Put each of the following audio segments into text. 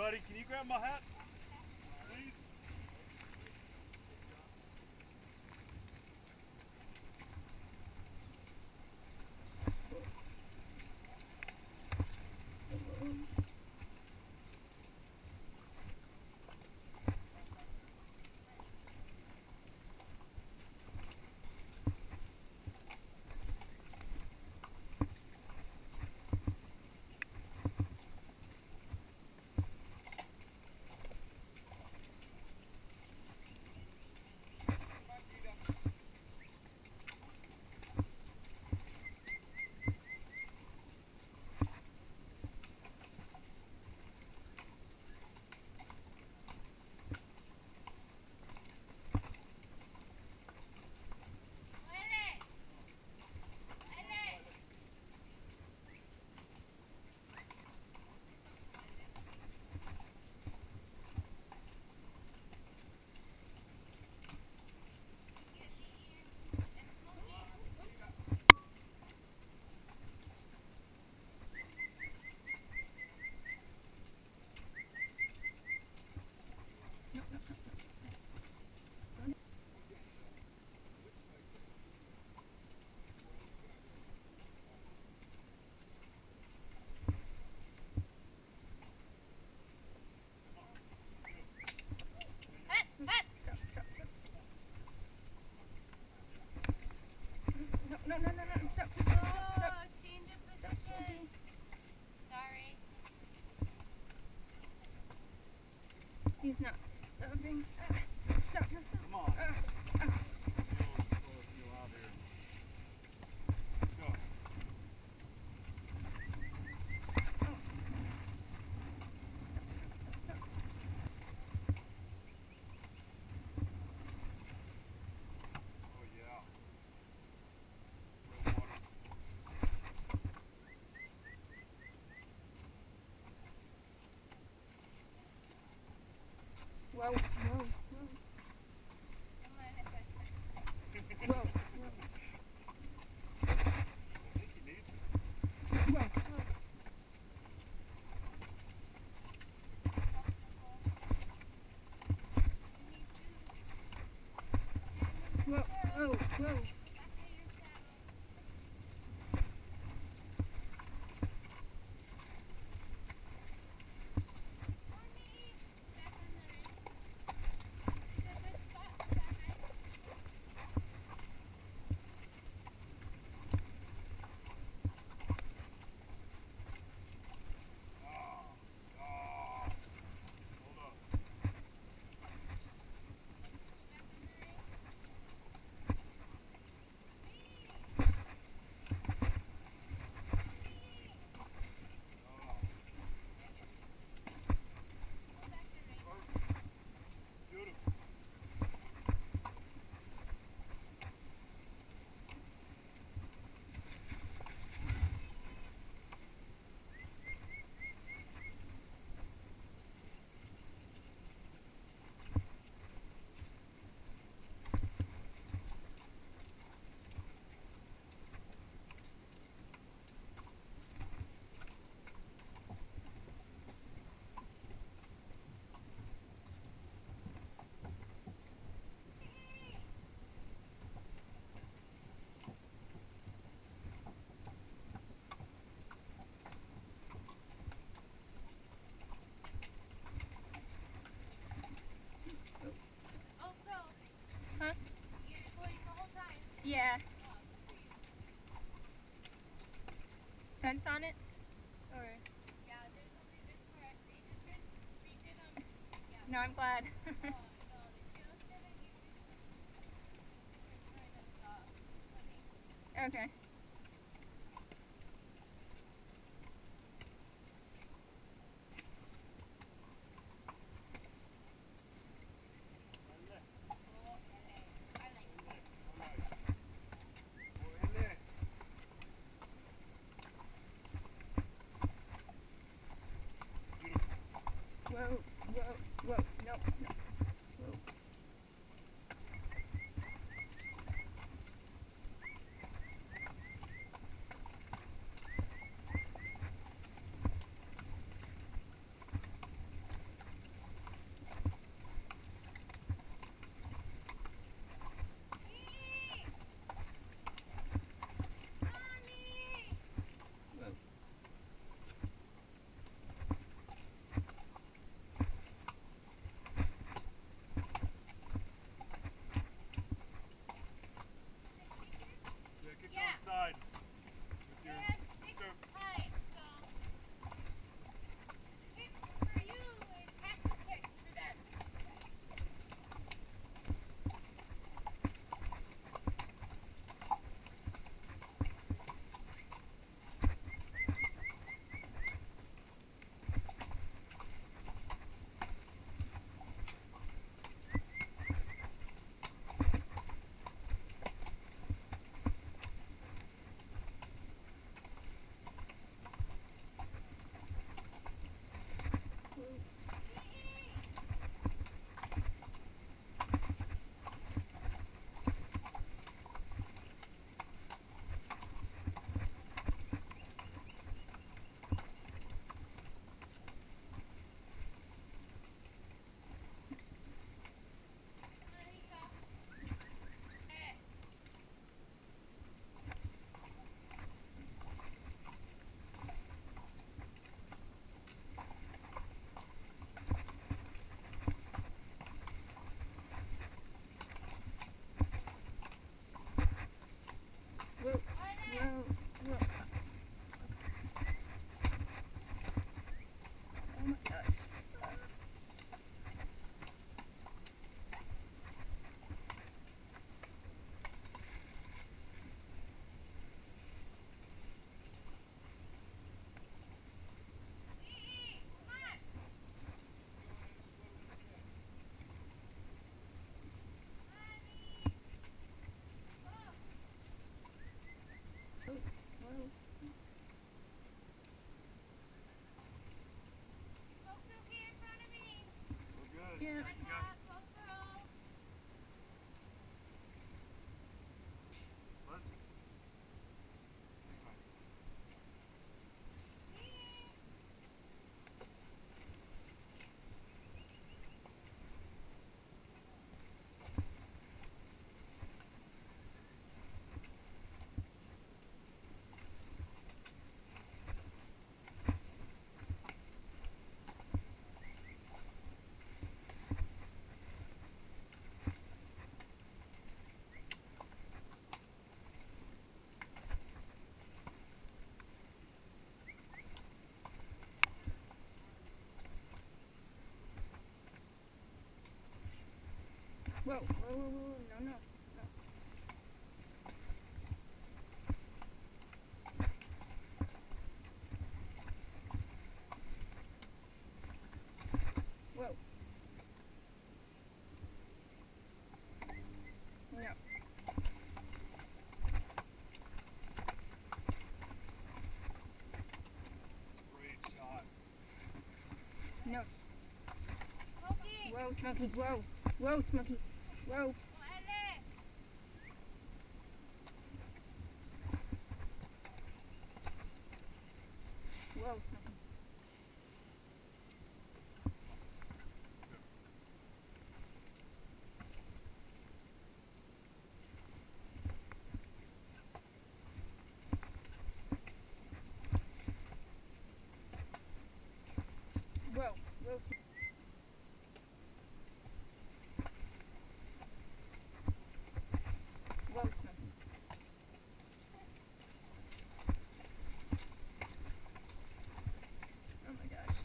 buddy, can you grab my hat? Please? No, stop. Change of position. Sorry. He's not stopping. Stop. Come on. Let's go. Oh yeah. Whoa. Come on. Whoa. I think he needs it. Whoa. Whoa. Huh? You're going the whole time? Yeah. Fence on it? Or? Yeah, there's only this part. They just redid them. Yeah. No, I'm glad. No, they just didn't use it. They're trying to stop. Funny. Okay. Whoa. No. Whoa. Whoa, whoa, whoa, whoa, no, no, no. Whoa. No. Great shot. No. Smokey! Whoa, Smokey, whoa. Whoa, Smokey. Whoa. Oh, ele! Whoa, Smokey. Whoa, whoa, Smokey. Whoa, Smokey. Oh my gosh.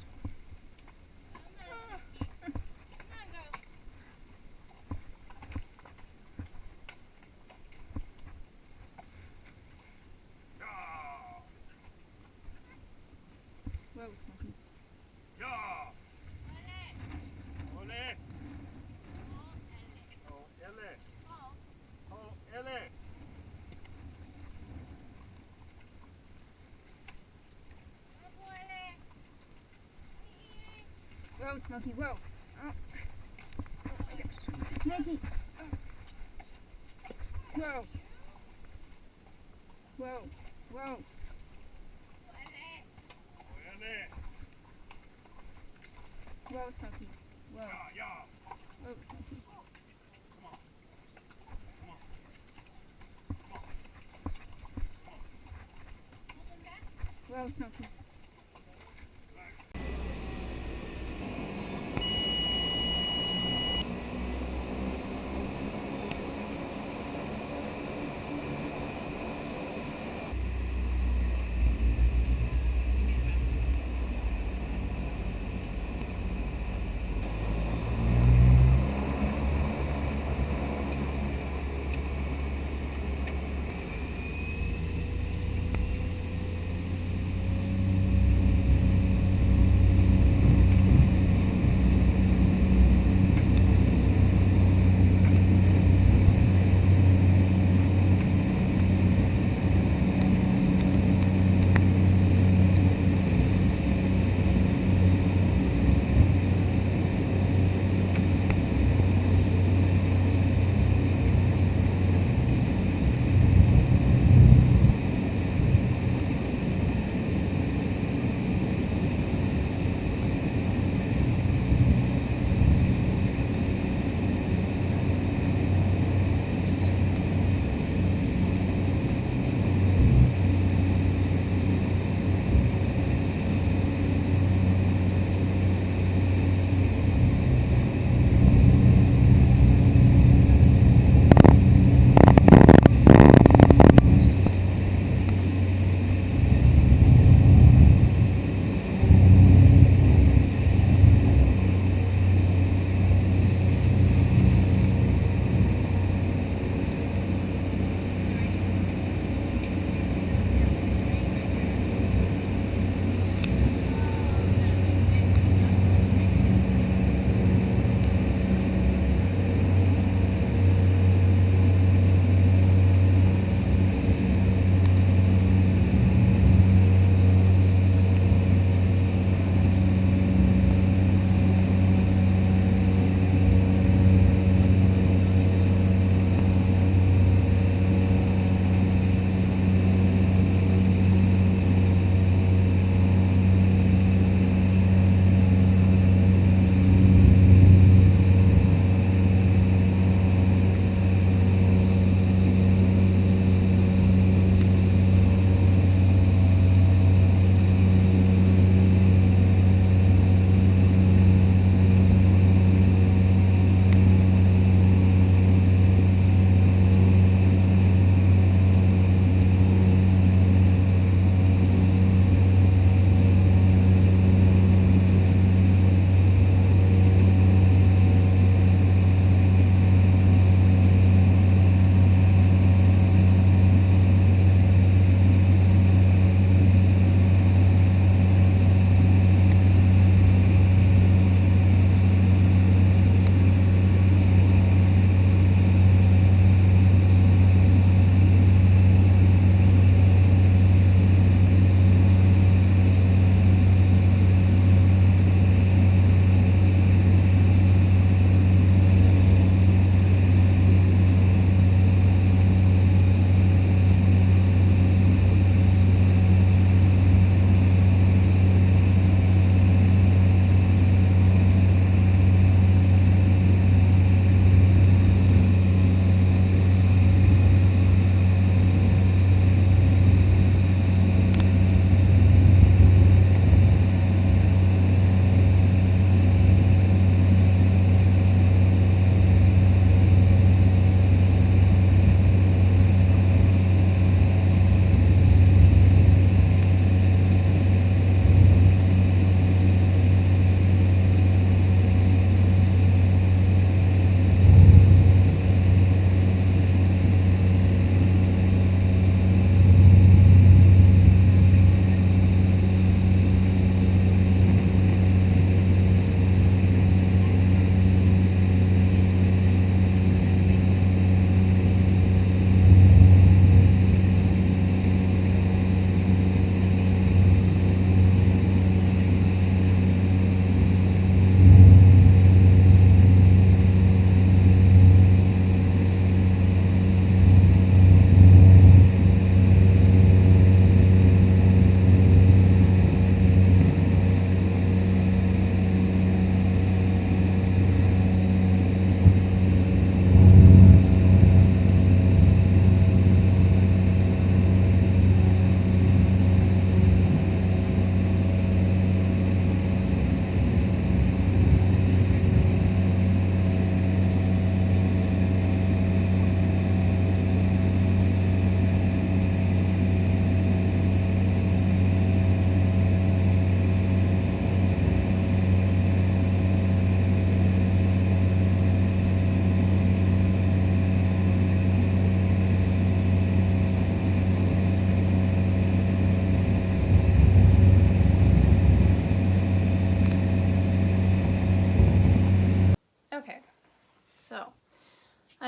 Come on, Smokey. Come on, girl. Yeah. Whoa, Smokey. Yeah. Ole! Ole. Oh, ele. Oh, ele. Oh, Oh, ele. oh, ele. Whoa, Smokey, whoa. Oh. Oh my gosh. Smokey. Oh. Whoa. Whoa. Whoa. Ele. Oh, ele. Whoa, Smokey. Whoa. Yeah, yeah. Whoa, Smokey. Come on. Come on. Welcome back. Whoa, Smokey.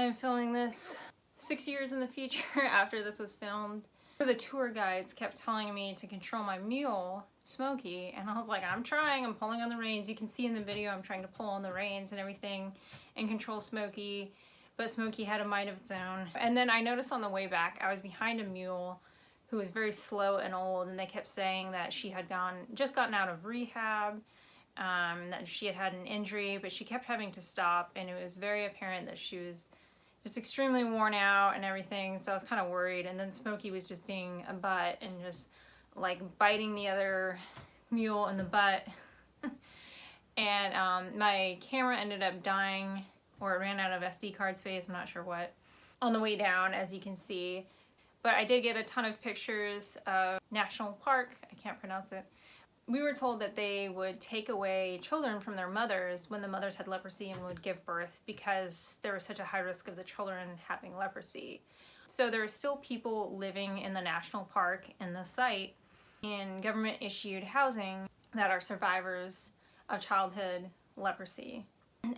I am filming this 6 years in the future after this was filmed. The tour guides kept telling me to control my mule, Smokey, and I was like, I'm trying, I'm pulling on the reins. You can see in the video I'm trying to pull on the reins and everything and control Smokey, but Smokey had a mind of its own. And then I noticed on the way back, I was behind a mule who was very slow and old, and they kept saying that she had just gotten out of rehab, that she had had an injury, but she kept having to stop, and it was very apparent that she was just extremely worn out and everything, so I was kind of worried. And then Smokey was just being a butt and just like biting the other mule in the butt. And my camera ended up dying, or it ran out of SD card space, I'm not sure what, on the way down, as you can see. But I did get a ton of pictures of National Park, I can't pronounce it. We were told that they would take away children from their mothers when the mothers had leprosy and would give birth, because there was such a high risk of the children having leprosy. So there are still people living in the national park in the site in government issued housing that are survivors of childhood leprosy.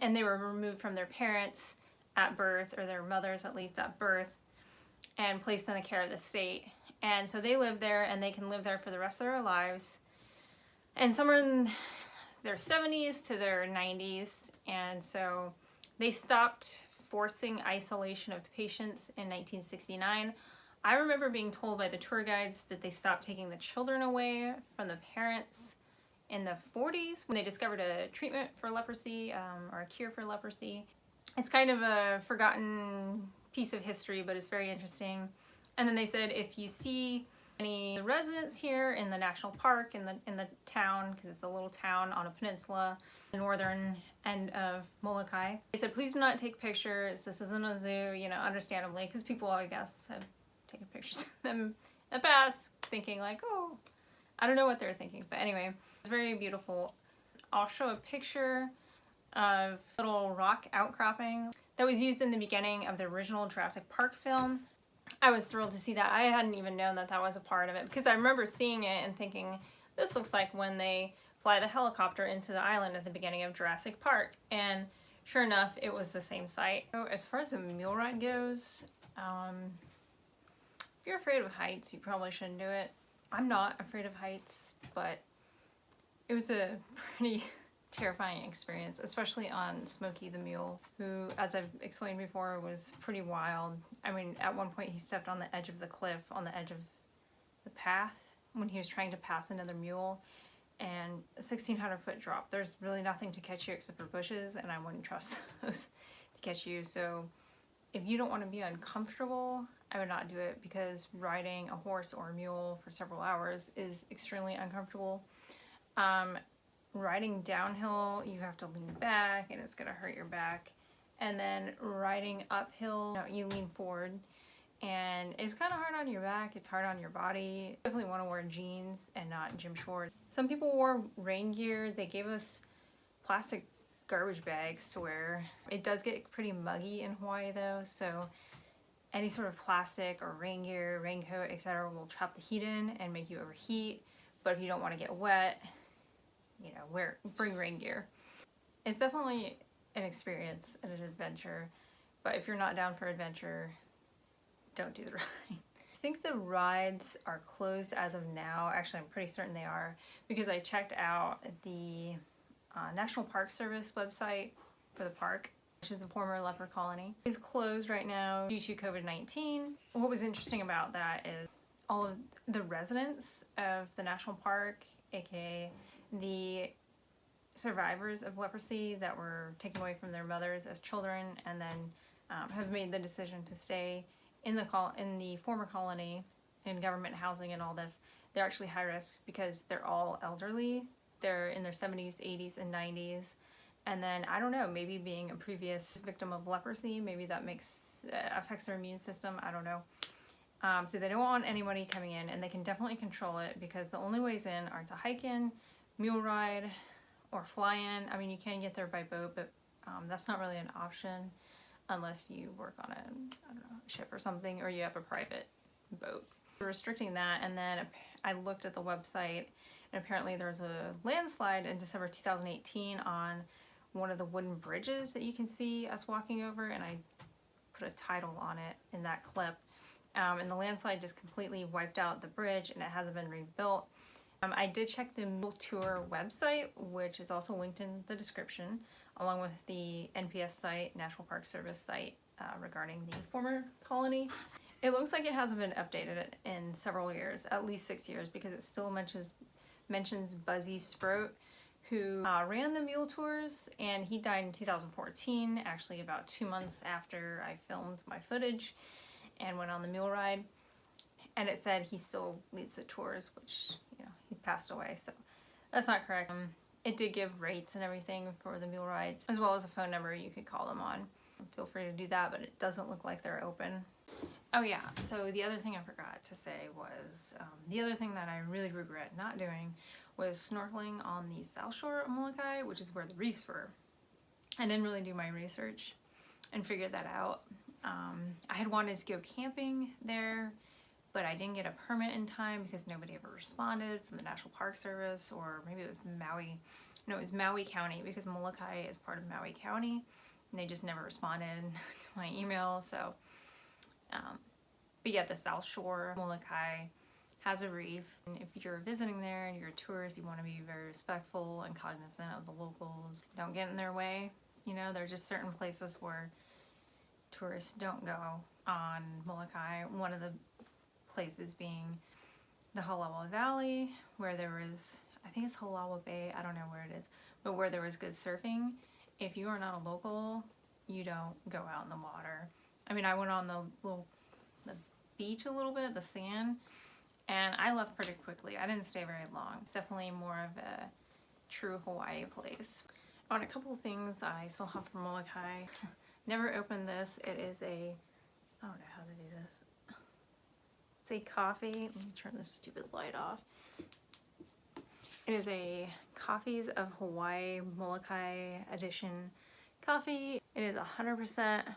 And they were removed from their parents at birth, or their mothers at least at birth, and placed in the care of the state. And so they live there, and they can live there for the rest of their lives. And some are in their 70s to their 90s, and so they stopped forcing isolation of patients in 1969. I remember being told by the tour guides that they stopped taking the children away from the parents in the 40s when they discovered a treatment for leprosy, or a cure for leprosy. It's kind of a forgotten piece of history, but it's very interesting. And then they said if you see any residents here in the national park, in the town, because it's a little town on a peninsula, the northern end of Molokai, they said please do not take pictures. This isn't a zoo, you know, understandably, because people, I guess, have taken pictures of them in the past, thinking like, oh, I don't know what they're thinking, but anyway, it's very beautiful. I'll show a picture of a little rock outcropping that was used in the beginning of the original Jurassic Park film. I was thrilled to see that. I hadn't even known that that was a part of it, because I remember seeing it and thinking, this looks like when they fly the helicopter into the island at the beginning of Jurassic Park. And sure enough, it was the same site. So as far as the mule ride goes, if you're afraid of heights, you probably shouldn't do it. I'm not afraid of heights, but it was a pretty terrifying experience, especially on Smokey the mule, who, as I've explained before, was pretty wild. I mean, at one point he stepped on the edge of the cliff, on the edge of the path, when he was trying to pass another mule, and a 1,600-foot drop. There's really nothing to catch you except for bushes, and I wouldn't trust those to catch you. So if you don't want to be uncomfortable, I would not do it, because riding a horse or a mule for several hours is extremely uncomfortable. Riding downhill, you have to lean back and it's gonna hurt your back. And then riding uphill, you lean forward and it's kind of hard on your back, it's hard on your body. You definitely want to wear jeans and not gym shorts. Some people wore rain gear. They gave us plastic garbage bags to wear. It does get pretty muggy in Hawaii though, so any sort of plastic or rain gear, raincoat, etc. will trap the heat in and make you overheat. But if you don't want to get wet, you know, bring rain gear. It's definitely an experience and an adventure, but if you're not down for adventure, don't do the ride. I think the rides are closed as of now. Actually, I'm pretty certain they are, because I checked out the National Park Service website for the park, which is the former leper colony. It's closed right now due to COVID-19. What was interesting about that is all of the residents of the national park, aka the survivors of leprosy that were taken away from their mothers as children, and then have made the decision to stay in the former colony in government housing and all this. They're actually high risk because they're all elderly. They're in their 70s, 80s, and 90s. And then, I don't know, maybe being a previous victim of leprosy, maybe that affects their immune system, I don't know. So they don't want anybody coming in, and they can definitely control it, because the only ways in are to hike in, mule ride, or fly in. I mean, you can get there by boat, but that's not really an option unless you work on I don't know, a ship or something, or you have a private boat. They're restricting that, and then I looked at the website, and apparently there was a landslide in December 2018 on one of the wooden bridges that you can see us walking over, and I put a title on it in that clip. And the landslide just completely wiped out the bridge and it hasn't been rebuilt. I did check the Mule Tour website, which is also linked in the description, along with the NPS site, National Park Service site, regarding the former colony. It looks like it hasn't been updated in several years, at least 6 years, because it still mentions Buzzy Sproat, who ran the mule tours, and he died in 2014, actually about 2 months after I filmed my footage and went on the mule ride. And it said he still leads the tours, which, you know, he passed away, so that's not correct. It did give rates and everything for the mule rides, as well as a phone number you could call them on. Feel free to do that, but it doesn't look like they're open. Oh yeah, so the other thing I forgot to say was, the other thing that I really regret not doing was snorkeling on the south shore of Molokai, which is where the reefs were. I didn't really do my research and figure that out. I had wanted to go camping there, but I didn't get a permit in time because nobody ever responded from the National Park Service, or maybe it was Maui. No, it was Maui County, because Molokai is part of Maui County, and they just never responded to my email. So, but yeah, the South Shore Molokai has a reef, and if you're visiting there and you're a tourist, you want to be very respectful and cognizant of the locals. Don't get in their way. You know, there are just certain places where tourists don't go on Molokai. One of the places being the Halawa Valley, where there was, I think it's Halawa Bay, I don't know where it is, but where there was good surfing. If you are not a local, you don't go out in the water. I mean, I went on the beach a little bit, the sand, and I left pretty quickly. I didn't stay very long. It's definitely more of a true Hawaii place. On a couple of things I still have from Molokai. Never opened this. It is a, I don't know how to do this. It's a coffee. Let me turn this stupid light off. It is a Coffees of Hawaii Molokai edition coffee. It is 100%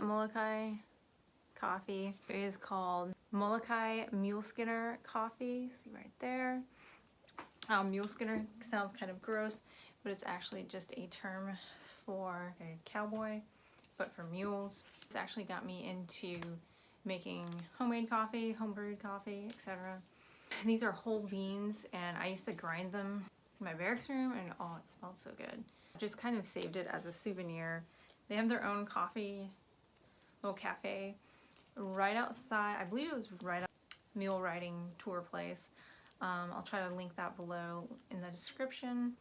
Molokai coffee. It is called Molokai Muleskinner coffee. See right there. Muleskinner sounds kind of gross, but it's actually just a term for a cowboy, but for mules. It's actually got me into making homemade coffee, homebrewed coffee, etc. These are whole beans, and I used to grind them in my barracks room, and oh, it smelled so good. Just kind of saved it as a souvenir. They have their own coffee, little cafe, right outside. I believe it was right out mule riding tour place. I'll try to link that below in the description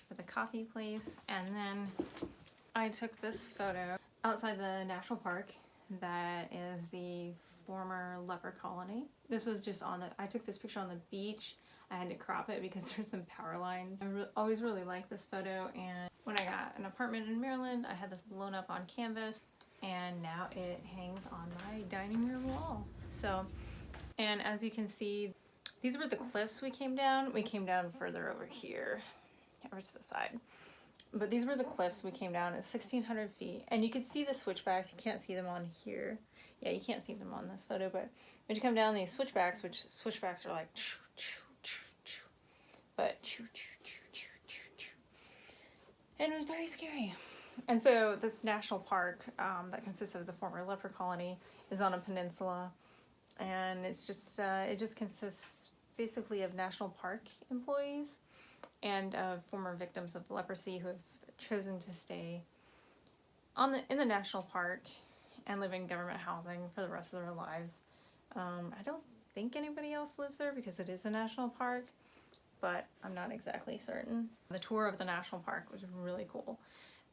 for the coffee place. And then I took this photo outside the national park that is the former leper colony. This was just on the, I took this picture on the beach. I had to crop it because there's some power lines. I always really liked this photo, and when I got an apartment in Maryland, I had this blown up on canvas, and now it hangs on my dining room wall. So, and as you can see, these were the cliffs we came down. We came down further over here, over to the side. But these were the cliffs we came down at 1,600 feet. And you can see the switchbacks. You can't see them on here. Yeah, you can't see them on this photo, but when you come down these switchbacks, which switchbacks are like, but and it was very scary. And so this national park that consists of the former leper colony is on a peninsula, and it's just it just consists basically of national park employees and former victims of leprosy who have chosen to stay in the national park and live in government housing for the rest of their lives. I don't think anybody else lives there because it is a national park, but I'm not exactly certain. The tour of the national park was really cool.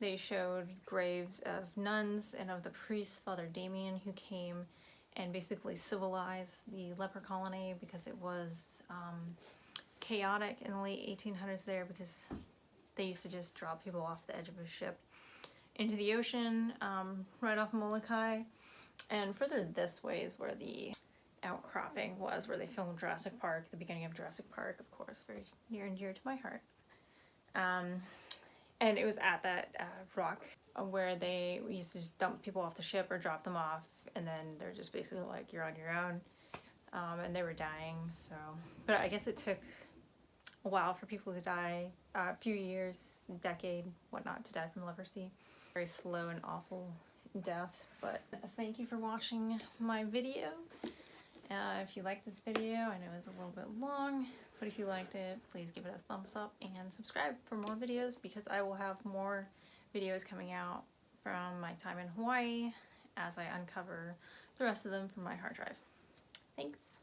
They showed graves of nuns and of the priest, Father Damien, who came and basically civilized the leper colony because it was chaotic in the late 1800s there, because they used to just drop people off the edge of a ship into the ocean right off Molokai. And further this way is where the outcropping was, where they filmed Jurassic Park, the beginning of Jurassic Park, of course, very near and dear to my heart. And it was at that rock where they used to just dump people off the ship or drop them off, and then they're just basically like, you're on your own. And they were dying, so. But I guess it took a while for people to die, a few years, decade, whatnot, to die from leprosy. Very slow and awful death. But thank you for watching my video. If you liked this video, I know it's a little bit long, but if you liked it, please give it a thumbs up and subscribe for more videos, because I will have more videos coming out from my time in Hawaii as I uncover the rest of them from my hard drive. Thanks.